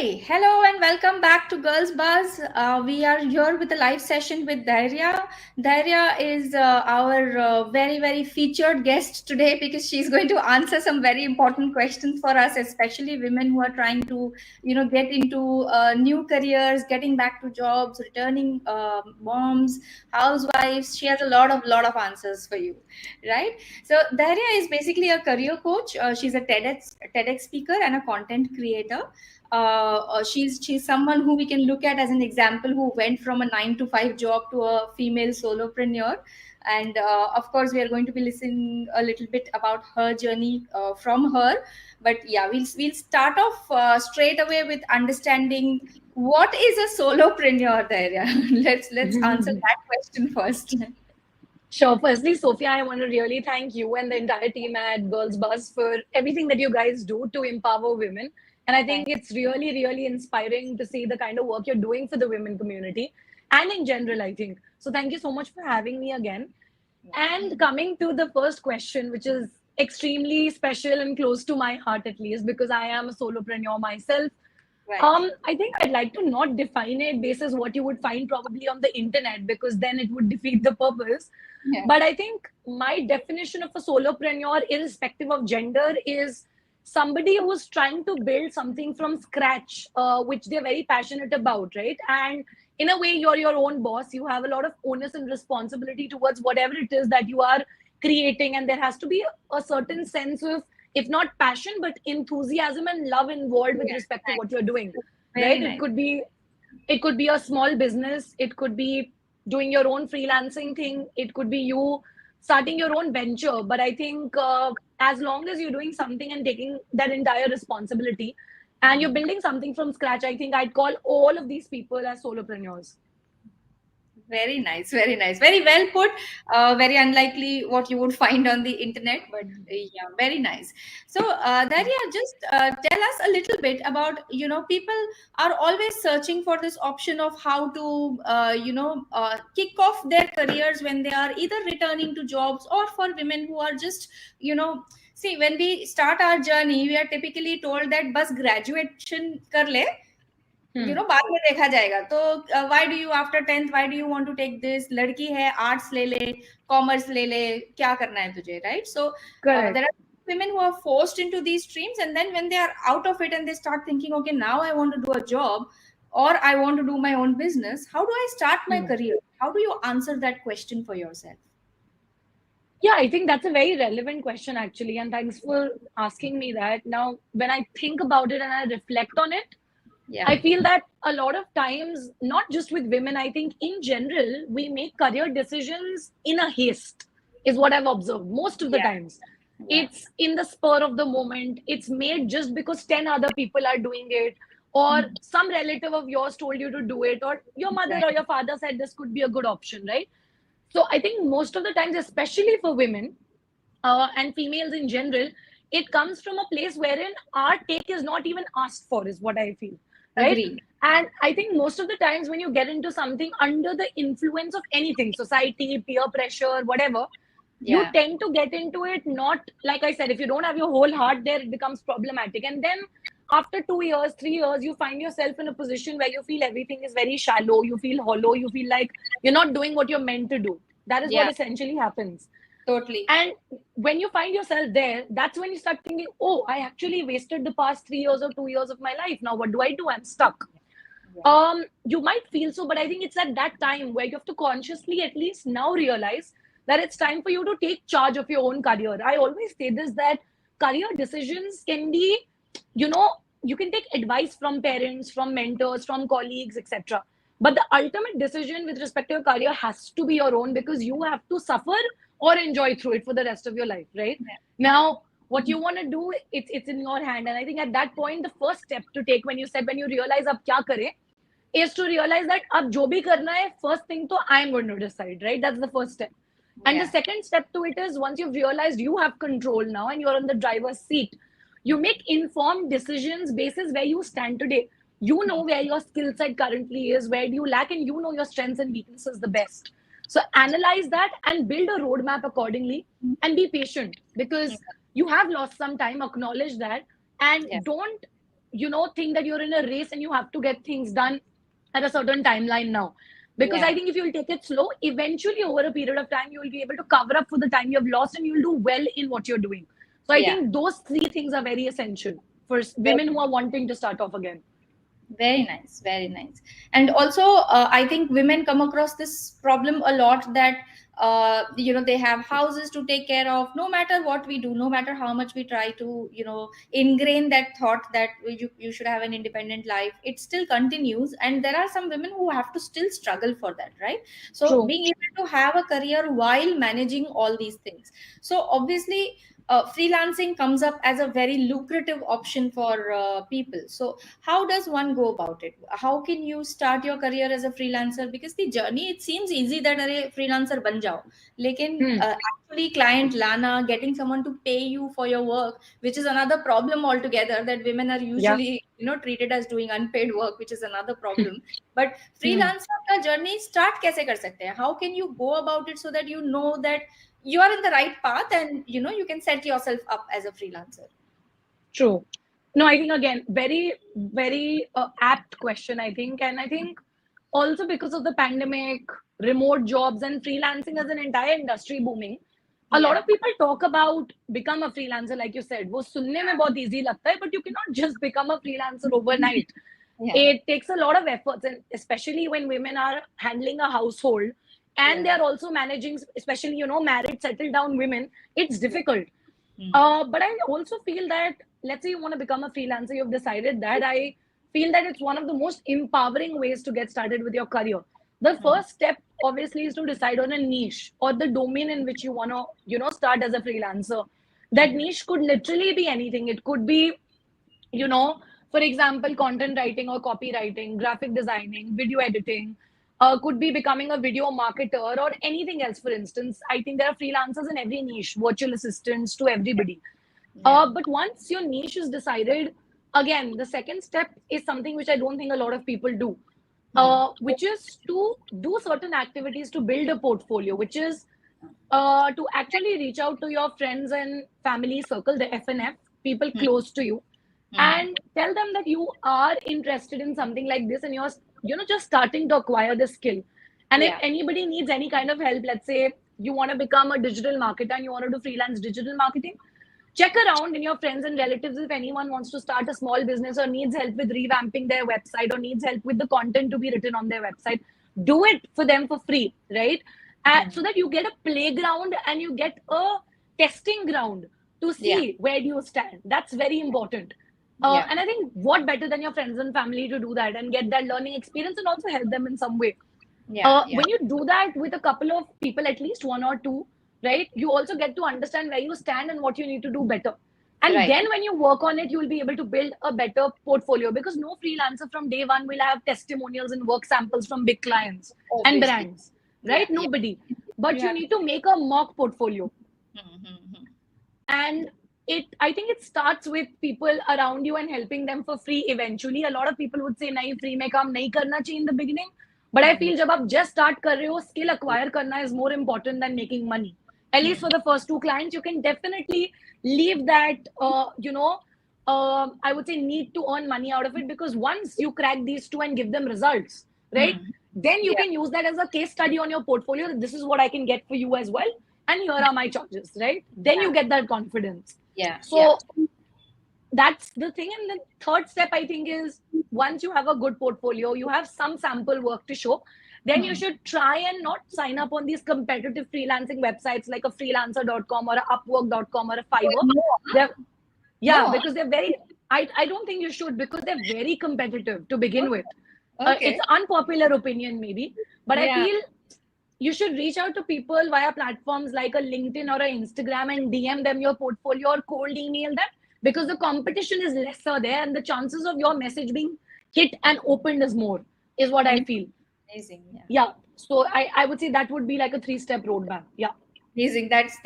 Hey, hello and welcome back to Girls Buzz. We are here with a live session with Dhairya. Dhairya is our very featured guest today because she's going to answer some very important questions for us, especially women who are trying to, get into new careers, getting back to jobs, returning moms, housewives. She has a lot of answers for you, right? So Dhairya is basically a career coach. She's a TEDx speaker and a content creator. She's someone who we can look at as an example who went from a 9 to 5 job to a female solopreneur. And of course we are going to be listening a little bit about her journey from her. But yeah, we'll start off straight away with understanding what is a solopreneur there. Yeah. Let's answer that question first. Sure. Firstly, Sophia, I want to really thank you and the entire team at Girls Buzz for everything that you guys do to empower women. And I think it's really inspiring to see the kind of work you're doing for the women community and in general, I think. So thank you so much for having me again. And coming to the first question, which is extremely special and close to my heart, at least, because I am a solopreneur myself. Right. I think I'd like to not define it based as what you would find probably on the internet, because then it would defeat the purpose. Yeah. But I think my definition of a solopreneur, irrespective of gender, is somebody who's trying to build something from scratch, which they're very passionate about, right? And in a way, you're your own boss. You have a lot of onus and responsibility towards whatever it is that you are creating. And there has to be a certain sense of, if not passion, but enthusiasm and love involved with respect to what you're doing, Very right? nice. It could be a small business. It could be doing your own freelancing thing. It could be you starting your own venture. But I think as long as you're doing something and taking that entire responsibility and you're building something from scratch, I think I'd call all of these people as solopreneurs. Very nice, very nice, very well put. Very unlikely what you would find on the internet, but yeah, very nice. So, Daria, just tell us a little bit about, people are always searching for this option of how to, kick off their careers when they are either returning to jobs, or for women who are just, see, when we start our journey, we are typically told that bus graduation kar le, बाद में देखा जाएगा. तो why do you after 10th, why do you want to take this? लड़की है, arts ले ले, commerce ले ले, क्या करना है तुझे, right? So Correct. there are women who are forced into these streams, and then when they are out of it and they start thinking, okay, now I want to do a job, or I want to do my own business, how do I start my career? How do you answer that question for yourself? Yeah, I think that's a very relevant question, actually. And thanks for asking me that. Now, when I think about it and I reflect on it, Yeah. I feel that a lot of times, not just with women, I think in general, we make career decisions in a haste, is what I've observed most of the times. Yeah. It's in the spur of the moment. It's made just because 10 other people are doing it, or some relative of yours told you to do it, or your mother or your father said this could be a good option, right? So I think most of the times, especially for women and females in general, it comes from a place wherein our take is not even asked for, is what I feel, right? Agree. And I think most of the times when you get into something under the influence of anything, society, peer pressure, whatever, you tend to get into it, not, like I said, if you don't have your whole heart there, it becomes problematic. And then after 2 years, 3 years, you find yourself in a position where you feel everything is very shallow, you feel hollow, you feel like you're not doing what you're meant to do. That is what essentially happens. Totally. And when you find yourself there, that's when you start thinking, oh, I actually wasted the past 3 years or 2 years of my life. Now, what do I do? I'm stuck. You might feel so, but I think it's at that time where you have to consciously at least now realize that it's time for you to take charge of your own career. I always say this, that career decisions can be, you can take advice from parents, from mentors, from colleagues, etc. But the ultimate decision with respect to your career has to be your own, because you have to suffer or enjoy through it for the rest of your life, right? Now, what you want to do, it's in your hand. And I think at that point, the first step to take, when you realize ab kya kare, is to realize that ab jo bhi karna hai, first thing to I'm going to decide, right? That's the first step. And the second step to it is, once you've realized you have control now and you're on the driver's seat, you make informed decisions basis where you stand today. You know where your skill set currently is, where do you lack, and you know your strengths and weaknesses the best. So analyze that and build a roadmap accordingly, and be patient, because you have lost some time. Acknowledge that, and don't think that you're in a race and you have to get things done at a certain timeline now. Because I Yeah. think if you'll take it slow, eventually over a period of time, you will be able to cover up for the time you've lost and you'll do well in what you're doing. So I Yeah. think those three things are very essential for Very, women who are wanting to start off again. very nice, very nice. And also, I think women come across this problem a lot, that they have houses to take care of. No matter what we do, no matter how much we try to ingrain that thought that you should have an independent life, it still continues. And there are some women who have to still struggle for that, right? So True. being able to have a career while managing all these things, so obviously freelancing comes up as a very lucrative option for people. So how does one go about it? How can you start your career as a freelancer? Because the journey, it seems easy that अरे freelancer ban jao, lekin Hmm. actually client lana, getting someone to pay you for your work, which is another problem altogether, that women are Yeah. usually treated as doing unpaid work, which is another problem. But Hmm. freelancer ka journey start kaise kar sakte hain? How can you go about it so that you know that you are in the right path, and you can set yourself up as a freelancer? True. No, I think again, very, very apt question, I think. And I think also because of the pandemic, remote jobs, and freelancing as an entire industry booming, a lot Yeah. of people talk about become a freelancer, like you said. वो सुनने में बहुत easy लगता है, but you cannot just become a freelancer overnight. Yeah. It takes a lot of efforts, and especially when women are handling a household and they Yeah. are also managing, especially married, settled down women, it's Yeah. difficult. Hmm. But I also feel that, let's say you want to become a freelancer, you've decided that. I feel that it's one of the most empowering ways to get started with your career. The Hmm. first step, obviously, is to decide on a niche or the domain in which you want to, start as a freelancer. That Hmm. niche could literally be anything. It could be, you know, for example, content writing or copywriting, graphic designing, video editing, could be becoming a video marketer or anything else, for instance. I think there are freelancers in every niche, virtual assistants to everybody. Yeah. But once your niche is decided, again, the second step is something which I don't think a lot of people do, Hmm. which is to do certain activities to build a portfolio, which is to actually reach out to your friends and family circle, the FNF, people Hmm. close to you, Hmm. and tell them that you are interested in something like this and you're just starting to acquire the skill. And if Yeah. anybody needs any kind of help, let's say you want to become a digital marketer and you want to do freelance digital marketing, check around in your friends and relatives. If anyone wants to start a small business or needs help with revamping their website or needs help with the content to be written on their website, do it for them for free, right? Hmm. So that you get a playground and you get a testing ground to Yeah. see where do you stand. That's very important. Yeah. And I think what better than your friends and family to do that and get that learning experience and also help them in some way. Yeah. Yeah. When you do that with a couple of people, at least one or two, right, you also get to understand where you stand and what you need to do better. And Right. then when you work on it, you will be able to build a better portfolio, because no freelancer from day one will have testimonials and work samples from big clients and Obviously. brands, Yeah. right? Yeah. Nobody. You But you have. need to make a mock portfolio. Hmm. Hmm. Hmm. And I think it starts with people around you and helping them for free eventually. A lot of people would say nahi, free mein काम nahi karna chahiye in the beginning, but I Hmm. feel जब आप just start कर रहे हो, skill acquire करना is more important than making money. At least Hmm. for the first two clients, you can definitely leave that I would say need to earn money out of it, because once you crack these two and give them results, right, Hmm. then you Yeah. can use that as a case study on your portfolio. This is what I can get for you as well, and here are my charges, right? Then you Yeah. get that confidence. Yeah. Yeah. So that's the thing. And the third step, I think, is once you have a good portfolio, you have some sample work to show, then you Hmm. should try and not sign up on these competitive freelancing websites like a freelancer.com or a upwork.com or a Fiverr. No. They're, Huh? yeah, No. because they're very, I don't think you should, because they're very competitive to begin with. It's Okay. an unpopular opinion, maybe, but I Yeah. feel you should reach out to people via platforms like a LinkedIn or a Instagram and DM them your portfolio or cold email them, because the competition is lesser there and the chances of your message being hit and opened is more, is what I feel. Amazing. Yeah. Yeah. So I would say that would be like a three-step roadmap. Yeah. Amazing. That's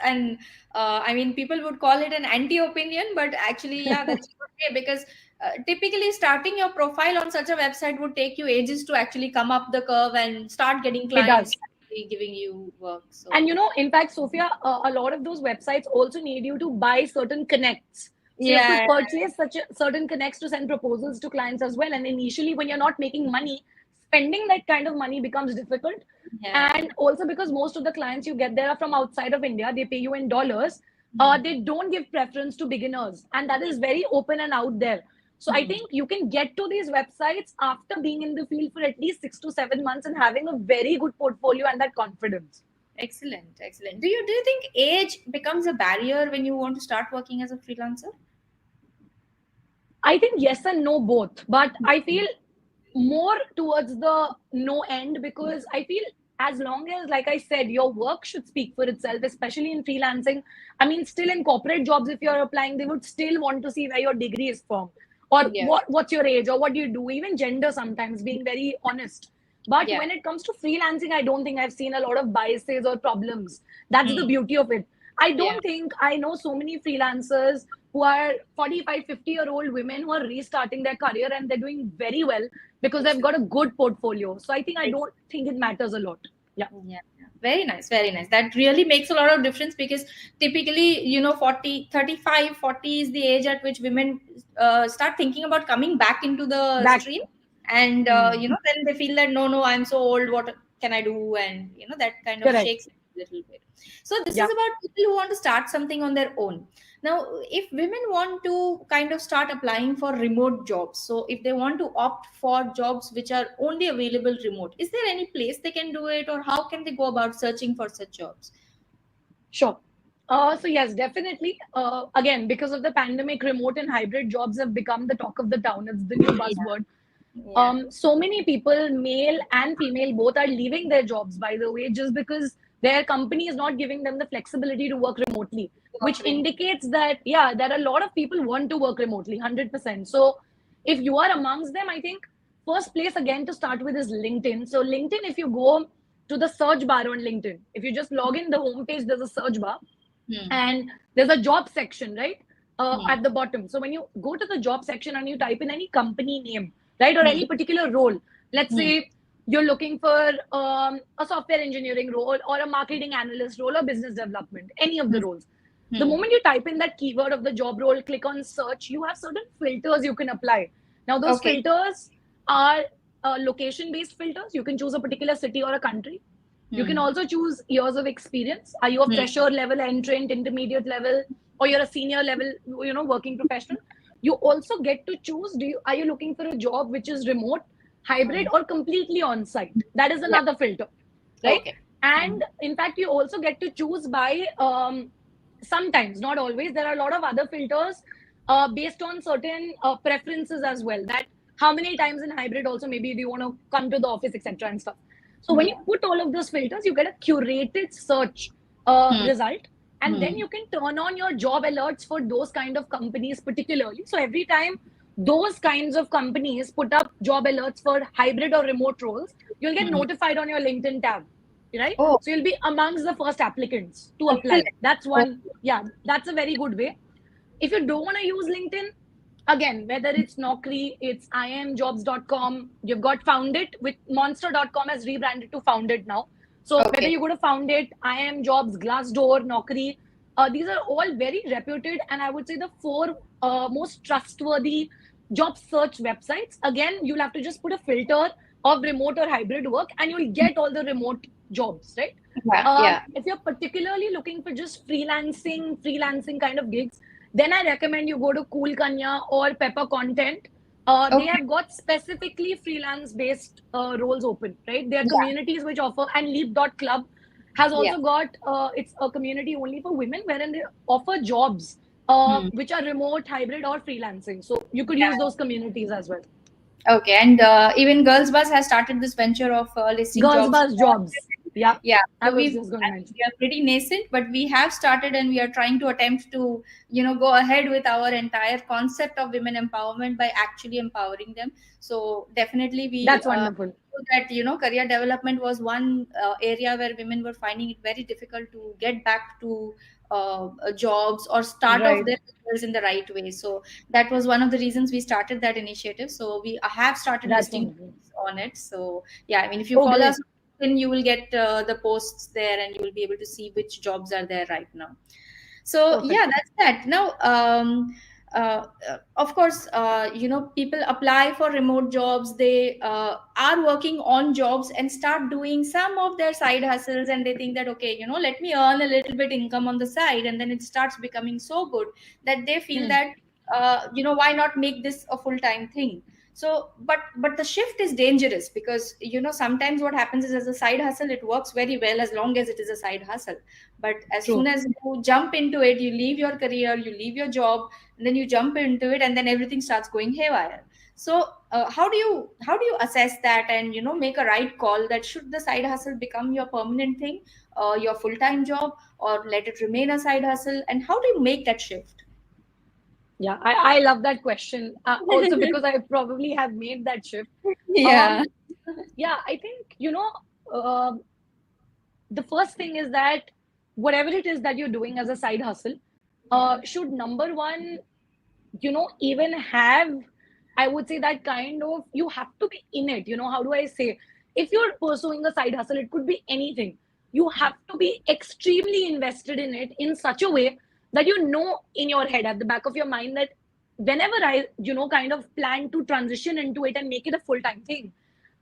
and I mean, people would call it an anti-opinion, but actually, yeah, that's okay, because typically starting your profile on such a website would take you ages to actually come up the curve and start getting It clients does. actually giving you work. So And in fact, Sophia, a lot of those websites also need you to buy certain connects So you have to Yeah, purchase such a certain connects to send proposals to clients as well. And initially, when you're not making money, spending that kind of money becomes difficult. yeah. And also because most of the clients you get there are from outside of India, they pay you in dollars. Hmm. They don't give preference to beginners, and that is very open and out there. So I Hmm. think you can get to these websites after being in the field for at least 6 to 7 months and having a very good portfolio and that confidence. Excellent, excellent. Do you think age becomes a barrier when you want to start working as a freelancer? I think yes and no both, but I feel more towards the no end because I feel as long as, like I said, your work should speak for itself, especially in freelancing. I mean, still in corporate jobs, if you're applying, they would still want to see where your degree is from or Yeah, what's your age or what do you do, even gender sometimes, being very honest. But yeah. when it comes to freelancing, I don't think I've seen a lot of biases or problems. That's the Hmm. beauty of it. I Yeah. don't think I know so many freelancers who are 45, 50-year-old women who are restarting their career and they're doing very well because they've Excellent. got a good portfolio. So I think I don't think it matters a lot. Yeah. Yeah, yeah. Very nice, very nice. That really makes a lot of difference because typically, 40, 35, 40 is the age at which women start thinking about coming back into the Back. stream. And, Hmm. then they feel that, no, no, I'm so old. What can I do? And, that kind of Correct. shakes it a little bit. So this is Yeah. about people who want to start something on their own. Now, if women want to kind of start applying for remote jobs, so if they want to opt for jobs which are only available remote, is there any place they can do it, or how can they go about searching for such jobs? Sure. So yes, definitely. Again, because of the pandemic, remote and hybrid jobs have become the talk of the town. It's the new Yeah, buzzword. yeah. So many people, male and female, both are leaving their jobs, by the way, just because their company is not giving them the flexibility to work remotely, which Work remote. indicates that, yeah, that a lot of people want to work remotely, 100%. So if you are amongst them, I think first place again to start with is LinkedIn. So LinkedIn, if you go to the search bar on LinkedIn, if you just log in the homepage, there's a search bar Hmm. and there's a job section, right? Hmm. At the bottom. So when you go to the job section and you type in any company name, right, or Hmm. any particular role, let's Hmm. say you're looking for a software engineering role or a marketing analyst role or business development, any of the Hmm. roles. The Hmm. moment you type in that keyword of the job role, click on search, you have certain filters you can apply. Now, those Okay. filters are location based filters. You can choose a particular city or a country. You can Hmm. also choose years of experience. Are you a Hmm. fresher level, entrant, intermediate level, or you're a senior level, working professional? You also get to choose, are you looking for a job which is remote, hybrid, Hmm. or completely on site? That is Yeah. another filter, right? Okay. Hmm. And in fact, you also get to choose by sometimes, not always, there are a lot of other filters based on certain preferences as well. That how many times in hybrid also maybe do you want to come to the office, etc. and stuff. So when you Yeah. put all of those filters, you get a curated search Hmm. result, and then Hmm. you can turn on your job alerts for those kind of companies particularly. So every time those kinds of companies put up job alerts for hybrid or remote roles, you'll get Hmm. notified on your LinkedIn tab, right? Oh, So you'll be amongst the first applicants to excellent. apply. That's Okay. one, yeah, that's a very good way. If you don't want to use LinkedIn, again, whether it's Naukri, it's imjobs.com, you've got Foundit, with monster.com has rebranded to Foundit now. So whether Okay. you go to Foundit, IMjobs, Glassdoor, Naukri, these are all very reputed, and I would say the four most trustworthy job search websites. Again, you'll have to just put a filter of remote or hybrid work and you'll get all the remote jobs, right? Yeah, yeah. If you're particularly looking for just freelancing kind of gigs, then I recommend you go to Cool Kanya or Pepper Content. They Okay. have got specifically freelance based roles open, right? There are Yeah, communities which offer, and Leap.club has yeah. also got, it's a community only for women wherein they offer jobs Hmm. which are remote, hybrid, or freelancing. So you could use Yeah. those communities as well. Okay, and even Girls Bus has started this venture of listing Girls jobs. Buzz jobs. Yeah, Yeah, I so was just going to mention. we are pretty nascent, but we have started, and we are trying to attempt to go ahead with our entire concept of women empowerment by actually empowering them. So definitely we That's wonderful. know that career development was one area where women were finding it very difficult to get back to jobs or start off Right. their careers in the right way. So that was one of the reasons we started that initiative. So we have started That's listing wonderful. on it. So yeah, I mean, if you Oh, follow us, great. then you will get the posts there, and you will be able to see which jobs are there right now. So yeah, Perfect. that's that. Now, of course, people apply for remote jobs. They are working on jobs and start doing some of their side hustles, and they think that, okay, let me earn a little bit income on the side, and then it starts becoming so good that they feel Hmm. that, why not make this a full time thing? So, but the shift is dangerous, because sometimes what happens is, as a side hustle, it works very well as long as it is a side hustle. But as soon True. as you jump into it, you leave your career, you leave your job, and then you jump into it, and then everything starts going haywire. So how do you assess that, and make a right call, that should the side hustle become your permanent thing, your full-time job, or let it remain a side hustle, and how do you make that shift? Yeah, I love that question. Also because I probably have made that shift. Yeah. Um, yeah, I think, uh, the first thing is that whatever it is that you're doing as a side hustle, Yeah. should number one, even have, I would say, that kind of, you have to be in it. How do I say? If you're pursuing a side hustle, it could be anything. You have to be extremely invested in it in such a way that in your head, at the back of your mind, that whenever I, kind of plan to transition into it and make it a full time thing,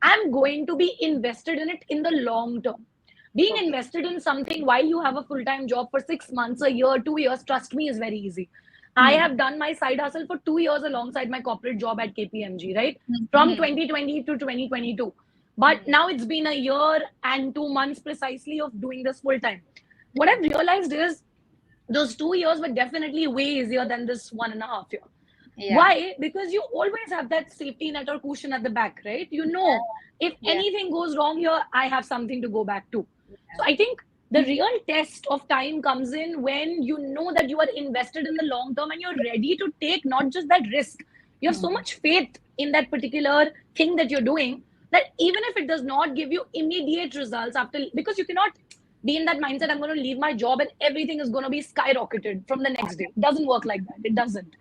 I'm going to be invested in it in the long term. Being Okay. invested in something while you have a full time job for 6 months, a year, 2 years, trust me, is very easy. I Hmm. have done my side hustle for 2 years alongside my corporate job at KPMG, right? Hmm. From Hmm. 2020 to 2022. But Hmm. now it's been a year and 2 months precisely of doing this full time. What I've realized is those 2 years were definitely way easier than this 1.5 year. Yeah. Why? Because you always have that safety net or cushion at the back, right? If Yeah. anything goes wrong here, I have something to go back to. So Yeah. I think the real test of time comes in when you know that you are invested in the long term and you're ready to take not just that risk, you have so Hmm. much faith in that particular thing that you're doing, that even if it does not give you immediate results after, because you cannot be in that mindset, I'm going to leave my job and everything is going to be skyrocketed from the next day. It doesn't work like that. It doesn't.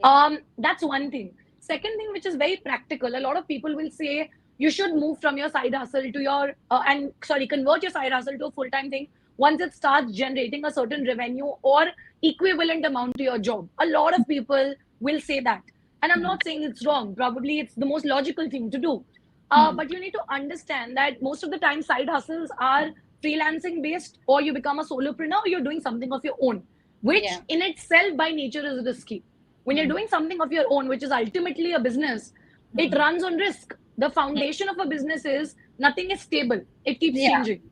Yeah. That's one thing. Second thing, which is very practical, a lot of people will say you should move from your side hustle to your and sorry, convert your side hustle to a full time thing once it starts generating a certain revenue or equivalent amount to your job. A lot of people will say that, and I'm Hmm. not saying it's wrong. Probably it's the most logical thing to do. Hmm. But you need to understand that most of the time side hustles are freelancing based, or you become a solopreneur, or you're doing something of your own, which Yeah. in itself by nature is risky. When you're Hmm. doing something of your own, which is ultimately a business, it Hmm. runs on risk. The foundation of a business is nothing is stable, it keeps Yeah. changing,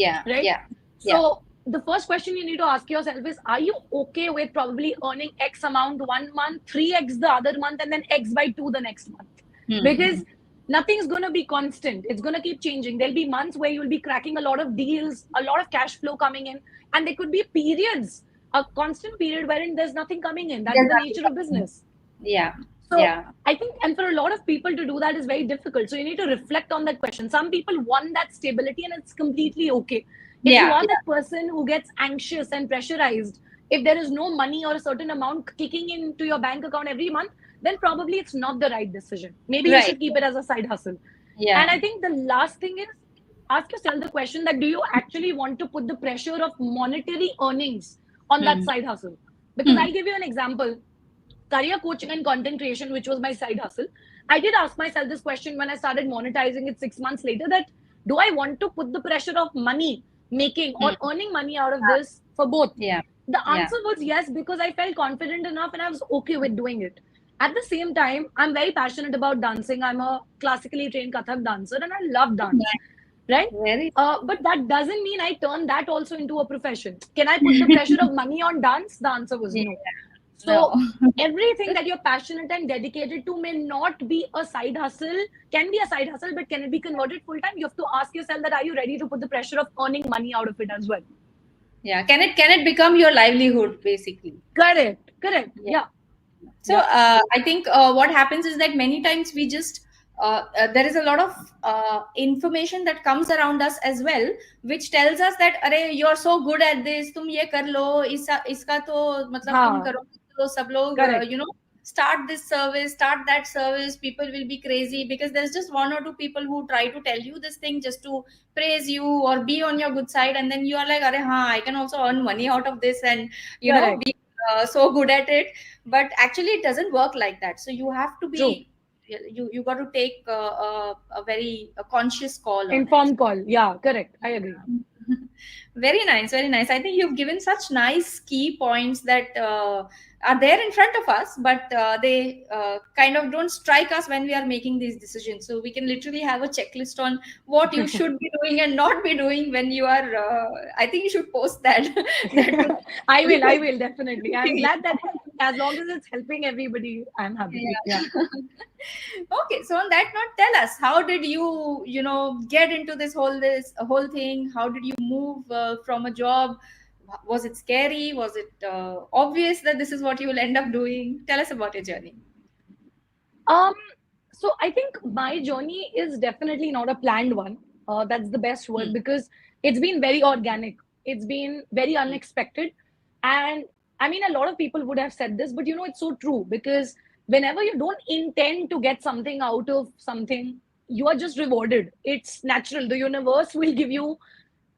Yeah. right? Yeah. Yeah. So the first question you need to ask yourself is, are you okay with probably earning X amount 1 month, 3x the other month, and then X by 2 the next month? Hmm. Because nothing's going to be constant. It's going to keep changing. There'll be months where you'll be cracking a lot of deals, a lot of cash flow coming in, and there could be periods, a constant period wherein there's nothing coming in. That's There's the nothing nature of coming. business. Yeah. So Yeah. I think, and for a lot of people to do that is very difficult. So you need to reflect on that question. Some people want that stability, and it's completely okay. If you Yeah. are Yeah. that person who gets anxious and pressurized, if there is no money or a certain amount kicking into your bank account every month, then probably it's not the right decision. Maybe you Right. should keep it as a side hustle. And Yeah. I think the last thing is, ask yourself the question that, do you actually want to put the pressure of monetary earnings on that Hmm. side hustle? Because Hmm. I'll give you an example. Career coaching and content creation, which was my side hustle, I did ask myself this question when I started monetizing it 6 months later, that do I want to put the pressure of money making or Hmm. earning money out of this for both? Yeah. The Yeah. answer was yes, because I felt confident enough and I was okay with doing it. At the same time, I'm very passionate about dancing. I'm a classically trained Kathak dancer and I love dance, Nice. right? Very. But that doesn't mean I turn that also into a profession. Can I put the pressure of money on dance? The answer was Yeah. no. No. So everything that you're passionate and dedicated to may not be a side hustle, can be a side hustle, but can it be converted full time? You have to ask yourself that, are you ready to put the pressure of earning money out of it as well? Yeah. Can it become your livelihood, basically? Correct. Correct. Yeah. Yeah. So Yeah. I think what happens is that many times we just there is a lot of information that comes around us as well, which tells us that, "अरे, you're so good at this, तुम ये कर लो, इसका तो मतलब तुम Ha. करो, तो सब लोग Correct. start this service, start that service, people will be crazy," because there's just one or two people who try to tell you this thing just to praise you or be on your good side, and then you are like, "अरे हाँ, I can also earn money out of this," and Correct. be so good at it, but actually it doesn't work like that. So you have to True. be, you got to take a very a conscious call on it. Informed call. Yeah, correct. I agree. Very nice, very nice. I think you've given such nice key points that are there in front of us, but they kind of don't strike us when we are making these decisions. So we can literally have a checklist on what you should be doing and not be doing when you are. I think you should post that. That would. I will definitely. I'm glad that as long as it's helping everybody, I'm happy. Yeah. Yeah. Okay, so on that note, tell us, how did you, get into this whole thing? How did you move from a job? Was it scary? Was it obvious that this is what you will end up doing? Tell us about your journey. Um, so I think my journey is definitely not a planned one. That's the best word, Hmm. because it's been very organic. It's been very Hmm. unexpected. And I mean, a lot of people would have said this, but it's so true, because whenever you don't intend to get something out of something, you are just rewarded. It's natural. The universe will give you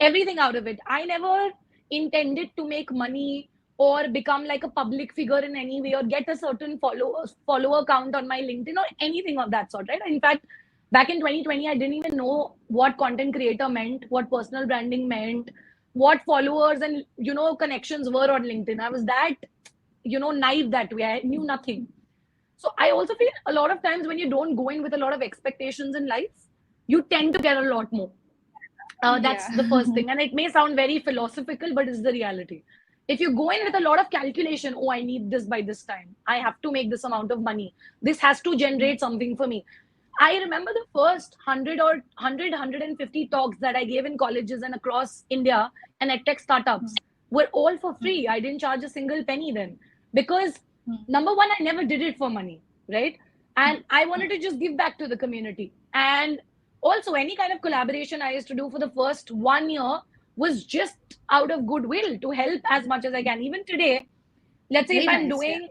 everything out of it. I never intended to make money or become like a public figure in any way or get a certain follower count on my LinkedIn or anything of that sort, right? In fact, back in 2020, I didn't even know what content creator meant, what personal branding meant, what followers and connections were on LinkedIn. I was that naive that way. I knew nothing. So I also feel a lot of times when you don't go in with a lot of expectations in life, you tend to get a lot more. That's Yeah. the first thing. And it may sound very philosophical, but it's the reality. If you go in with Yeah. a lot of calculation, oh, I need this by this time, I have to make this amount of money, this has to generate something for me. I remember the first 100 or 150 talks that I gave in colleges and across India and at tech Hmm. startups were all for free. I didn't charge a single penny then, because Hmm. number one, I never did it for money, right? Hmm. And I wanted to just give back to the community. And also, any kind of collaboration I used to do for the first 1 year was just out of goodwill to help as much as I can. Even today, let's say if Very I'm nice. Yeah. doing,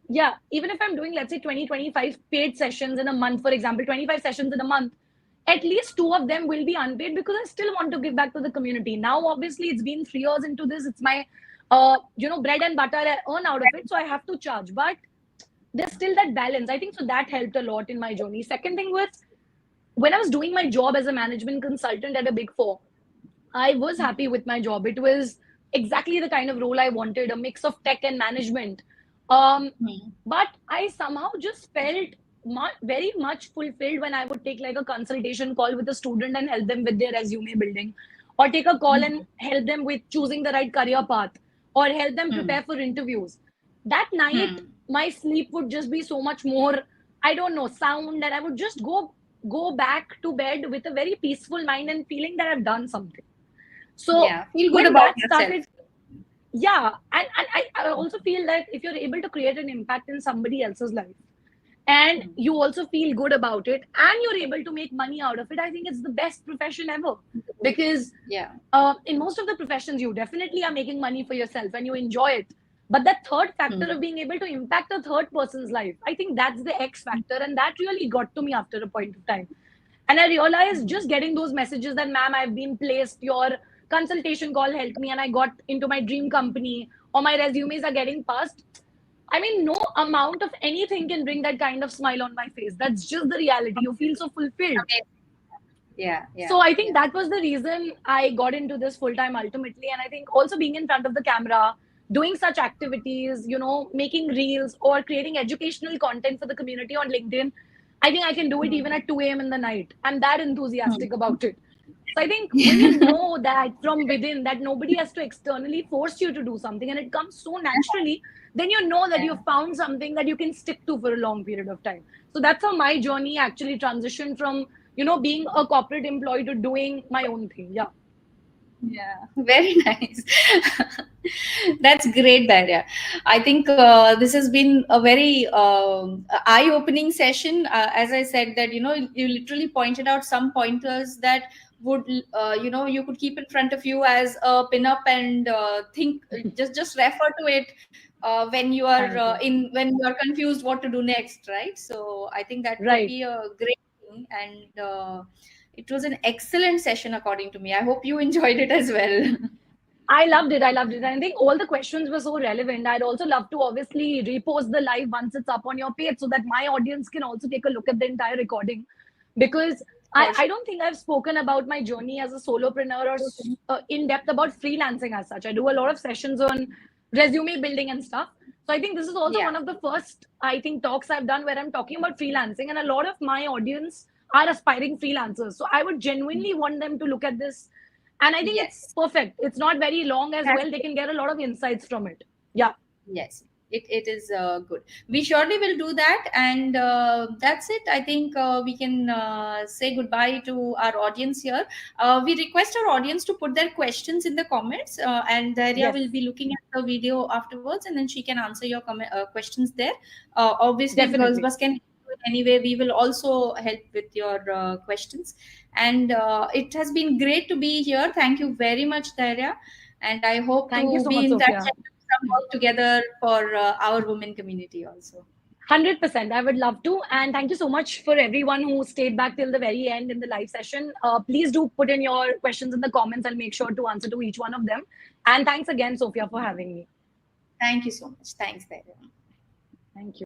yeah, even if I'm doing, let's say 20, 25 paid sessions in a month, for example, 25 sessions in a month, at least two of them will be unpaid, because I still want to give back to the community. Now, obviously, it's been 3 years into this. It's my, bread and butter. I earn out of it, so I have to charge. But there's still that balance. I think so that helped a lot in my journey. Second thing was, when I was doing my job as a management consultant at a big four, I was happy with my job. It was exactly the kind of role I wanted, a mix of tech and management. Um, Hmm. but I somehow just felt very much fulfilled when I would take like a consultation call with a student and help them with their resume building, or take a call and help them with choosing the right career path, or help them Hmm. prepare for interviews. That night, Hmm. my sleep would just be so much more, I don't know, sound, and I would just go back to bed with a very peaceful mind and feeling that I've done something. So Yeah. Feel good when about that yourself. started, yeah, and I also feel that if you're able to create an impact in somebody else's life, and Hmm. you also feel good about it, and you're able to make money out of it, I think it's the best profession ever. Because Yeah. in most of the professions, you definitely are making money for yourself and you enjoy it. But that third factor Hmm. of being able to impact a third person's life, I think that's the X factor. And that really got to me after a point of time. And I realized Hmm. just getting those messages that, ma'am, I've been placed, your consultation call helped me, and I got into my dream company, or my resumes are getting passed. I mean, no amount of anything can bring that kind of smile on my face. That's just the reality. You feel so fulfilled. Amazing. Yeah. Yeah. So I think Yeah. that was the reason I got into this full time ultimately. And I think also being in front of the camera, doing such activities, making reels or creating educational content for the community on LinkedIn, I think I can do it even Hmm. at 2 a.m. in the night. I'm that enthusiastic Hmm. about it. So I think when you know that from within, that nobody has to externally force you to do something and it comes so naturally, then you know that Yeah. you've found something that you can stick to for a long period of time. So that's how my journey actually transitioned from, being a corporate employee to doing my own thing. Yeah. Yeah, very nice. That's great, Daria. I think this has been a very eye-opening session. As I said, that you literally pointed out some pointers that would you could keep in front of you as a pin-up and think, just refer to it when you are Thank you. when you are confused what to do next, right? So I think that would Right. be a great thing, and it was an excellent session according to me. I hope you enjoyed it as well. I loved it. I loved it. And I think all the questions were so relevant. I'd also love to obviously repost the live once it's up on your page so that my audience can also take a look at the entire recording. Because For I don't think I've spoken about my journey as a solopreneur or in depth about freelancing as such. I do a lot of sessions on resume building and stuff. So I think this is also yeah. one of the first, I think, talks I've done where I'm talking about freelancing. And a lot of my audience are aspiring freelancers. So I would genuinely want them to look at this, and I think it's Yes. perfect. It's not very long as well. They can get a lot of insights from it. Yeah. Yes, it is good. We surely will do that. And that's it. I think we can say goodbye to our audience here. We request our audience to put their questions in the comments, and Daria Yes, will be looking at the video afterwards, and then she can answer your questions there. Obviously, if Girls definitely. Bus can help you in any way, we will also help with your questions. And it has been great to be here. Thank you very much, Daria. And I hope Thank you to so be much, in touch Sophia. and do some work together for our women community also. 100%. I would love to. And thank you so much for everyone who stayed back till the very end in the live session. Please do put in your questions in the comments. I'll make sure to answer to each one of them. And thanks again, Sophia, for having me. Thank you so much. Thanks, Daria. Thank you.